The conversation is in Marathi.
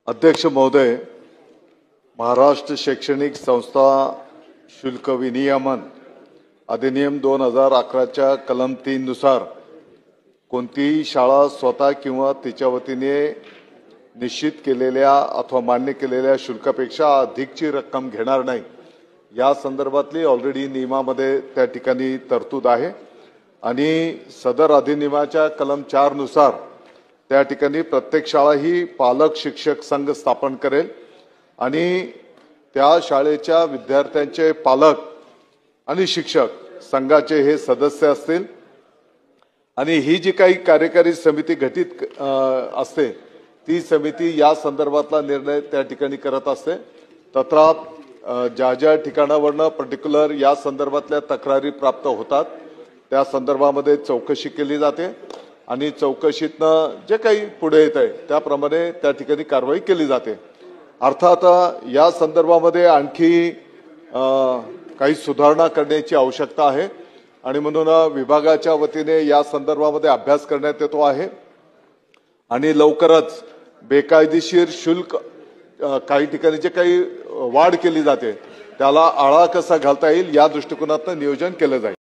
अध्यक्ष महोदय, महाराष्ट्र शैक्षणिक संस्था शुल्क विनियमन अधिनियम 2011च्या कलम 3 नुसार कोणतीही शाळा स्वतः किंवा तिच्या वतीने निश्चित केलेल्या अथवा मान्य केलेल्या शुल्कापेक्षा अधिकची रक्कम घेणार नाही या संदर्भातली ऑलरेडी नियमामध्ये त्या ठिकाणी तरतूद आहे आणि सदर अधिनियमाच्या कलम 4 नुसार त्या ठिकाणी प्रत्येक शाळा ही पालक शिक्षक संघ स्थापन करेल आणि त्या शाळेच्या विद्यार्थ्यांचे पालक आणि शिक्षक संघाचे हे सदस्य असतील आणि ही जी काही कार्यकारी समिती गठीत असते ती समिती या संदर्भातला निर्णय त्या ठिकाणी करत असते। तत्रात ज्या ज्या ठिकाणावरनं पर्टिक्युलर या संदर्भातल्या तक्रारी प्राप्त होतात त्या संदर्भामध्ये चौकशी केली जाते आणि चौकशीतनं जे काही पुढे येत आहे त्याप्रमाणे त्या ठिकाणी कारवाई केली जाते। अर्थात या संदर्भामध्ये आणखी काही सुधारणा करण्याची आवश्यकता आहे आणि म्हणून विभागाच्या वतीने या संदर्भामध्ये अभ्यास करण्यात येतो आहे आणि लवकरच बेकायदेशीर शुल्क काही ठिकाणी जे काही वाढ केली जाते त्याला आळा कसा घालता येईल या दृष्टिकोनातून नियोजन केलं जाईल।